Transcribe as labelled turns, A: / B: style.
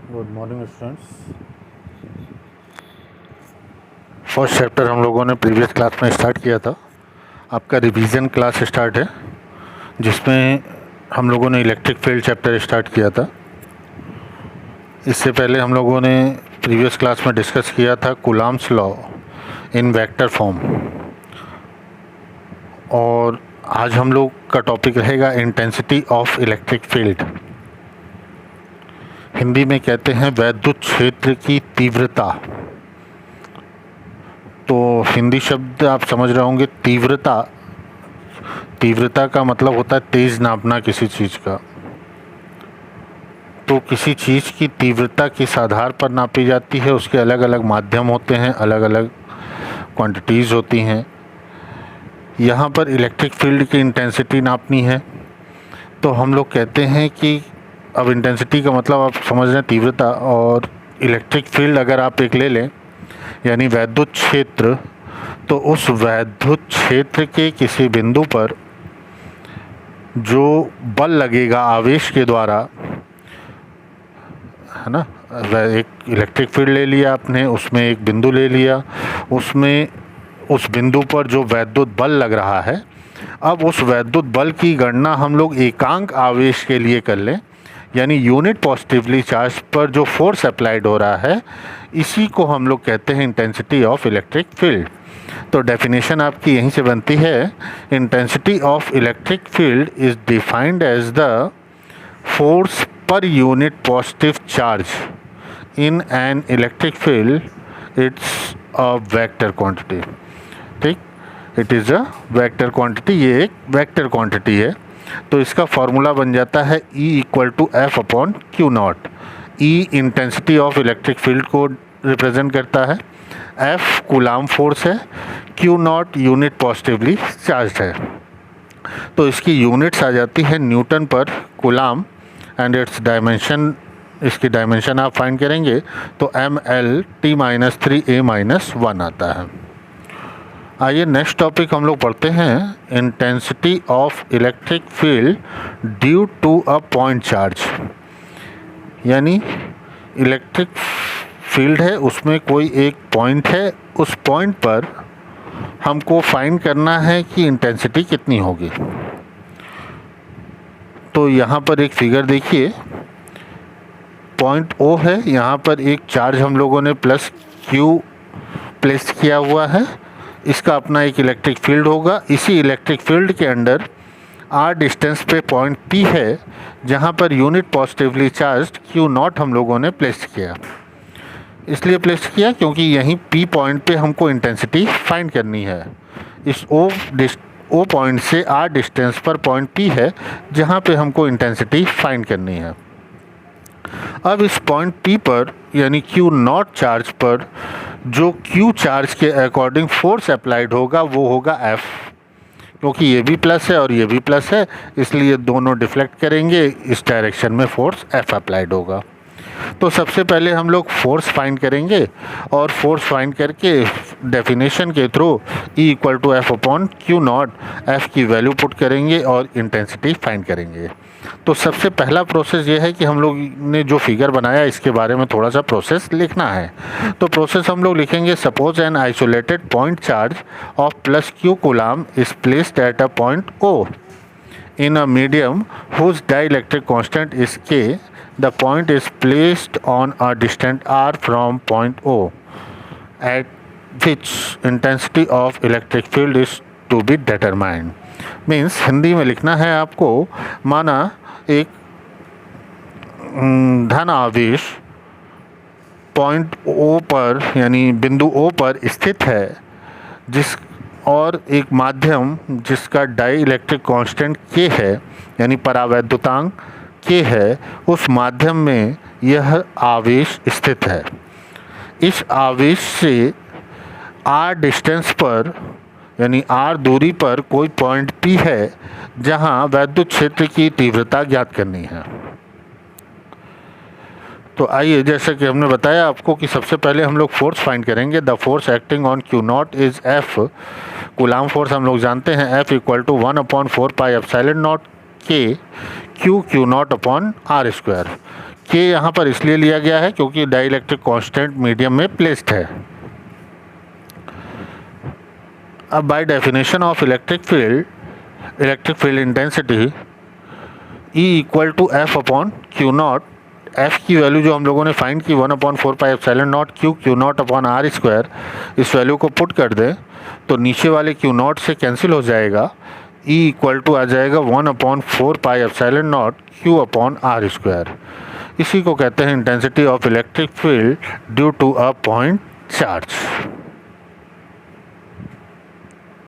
A: Good morning students. First chapter हम लोगों ने प्रीवियस क्लास में स्टार्ट किया था। आपका रिवीजन क्लास स्टार्ट है जिसमें हम लोगों ने इलेक्ट्रिक फील्ड चैप्टर स्टार्ट किया था। इससे पहले हम लोगों ने प्रीवियस क्लास में डिस्कस किया था Coulomb's law in vector form, और आज हम लोग का टॉपिक रहेगा intensity of electric field. Hindi में कहते हैं वैद्युत क्षेत्र की तीव्रता। तो हिंदी शब्द आप समझ रहे होंगे, तीव्रता। तीव्रता का मतलब होता है तेज नापना किसी चीज़ का। तो किसी चीज़ की तीव्रता किस आधार पर नापी जाती है, उसके अलग अलग माध्यम होते हैं, अलग अलग क्वांटिटीज़ होती हैं। यहाँ पर इलेक्ट्रिक फील्ड की इंटेंसिटी नापनी है तो हम लोग कहते हैं कि अब इंटेंसिटी का मतलब आप समझ रहे हैं तीव्रता, और इलेक्ट्रिक फील्ड अगर आप एक ले लें यानी वैद्युत क्षेत्र, तो उस वैद्युत क्षेत्र के किसी बिंदु पर जो बल लगेगा आवेश के द्वारा, है ना, एक इलेक्ट्रिक फील्ड ले लिया आपने, उसमें एक बिंदु ले लिया, उसमें उस बिंदु पर जो वैद्युत बल लग रहा है, अब उस वैद्युत बल की गणना हम लोग एकांक आवेश के लिए कर लें, यानी यूनिट पॉजिटिवली चार्ज पर जो फोर्स अप्लाइड हो रहा है, इसी को हम लोग कहते हैं इंटेंसिटी ऑफ इलेक्ट्रिक फील्ड। तो डेफिनेशन आपकी यहीं से बनती है, intensity of electric field is defined as the force per unit positive charge in an electric field, it's a vector quantity. ठीक, it is a vector quantity, ये एक vector quantity है। तो इसका फॉर्मूला बन जाता है E equal to F upon Q not. E intensity of electric field को रिप्रेजेंट करता है, F कूलाम फोर्स है, Q not unit positively charge है। तो इसकी यूनिट्स आ जाती है newton per coulomb, and its dimension, इसकी डायमेंशन आप फाइंड करेंगे तो mL/T-3A-1 आता है। आइए नेक्स्ट टॉपिक हम लोग पढ़ते हैं, intensity of electric field due to a point charge. यानी इलेक्ट्रिक फील्ड है, उसमें कोई एक पॉइंट है, उस पॉइंट पर हमको फाइंड करना है कि इंटेंसिटी कितनी होगी। तो यहाँ पर एक फिगर देखिए, पॉइंट O है, यहाँ पर एक चार्ज हम लोगों ने प्लस Q प्लेस किया हुआ है, इसका अपना एक इलेक्ट्रिक फील्ड होगा। इसी इलेक्ट्रिक फील्ड के अंडर r डिस्टेंस पे पॉइंट P है, जहाँ per unit positively charge Q not हम लोगों ने प्लेस किया। इसलिए प्लेस किया क्योंकि यहीं P पॉइंट पे हमको इंटेंसिटी फाइंड करनी है। इस O पॉइंट से r डिस्टेंस पर पॉइंट P है, जहाँ पे हमको इंटेंसिटी फाइंड करनी है। अब इस पॉइंट P पर यानी Q नॉट चार्ज पर जो Q चार्ज के अकॉर्डिंग फोर्स अप्लाइड होगा वो होगा F। क्योंकि ये भी प्लस है और ये भी प्लस है, इसलिए दोनों डिफ्लेक्ट करेंगे, इस डायरेक्शन में फोर्स F अप्लाइड होगा। तो सबसे पहले हम लोग फोर्स फाइंड करेंगे, और फोर्स फाइंड करके डेफिनेशन के through E equal to F upon Q not, F की वैल्यू पुट करेंगे और इंटेंसिटी फाइंड करेंगे। तो सबसे पहला प्रोसेस ये है कि हम लोग ने जो फिगर बनाया इसके बारे में थोड़ा सा प्रोसेस लिखना है। तो प्रोसेस हम लोग लिखेंगे, suppose an isolated point charge of plus Q coulomb is placed at a point O in a medium whose dielectric constant is K. The point is placed on a distant r from point O, at which intensity of electric field is to be determined. Means Hindi में लिखना है आपको, माना एक धन आवेश point O पर यानी बिंदु O पर स्थित है, जिस और एक माध्यम जिसका डाई इलेक्ट्रिक कांस्टेंट K है यानी परावैद्युतांक K है, उस माध्यम में यह आवेश स्थित है। इस आवेश से r डिस्टेंस पर यानी r दूरी पर कोई पॉइंट P है, जहां वैद्युत क्षेत्र की तीव्रता ज्ञात करनी है। तो आइए, जैसे कि हमने बताया आपको कि सबसे पहले हम लोग फोर्स फाइंड करेंगे। The force acting on Q not is F। Coulomb force हम लोग जानते हैं, F equal to 1/4 pi epsilon not K Q not upon R square. K यहाँ पर इसलिए लिया गया है क्योंकि डाइलेक्ट्रिक कांस्टेंट मीडियम में प्लेस्ड है। अब by definition of electric field intensity E equal to F upon Q not. F की वैल्यू जो हम लोगों ने फाइंड की 1/4πε0 Q naught upon R square, इस वैल्यू को पुट कर दें तो नीचे वाले क्यू नॉट से कैंसिल हो जाएगा। E इक्वल टू आ जाएगा 1/4πε0 क्यू अपॉन आर स्क्वायर। इसी को कहते हैं intensity of electric field due to a point charge.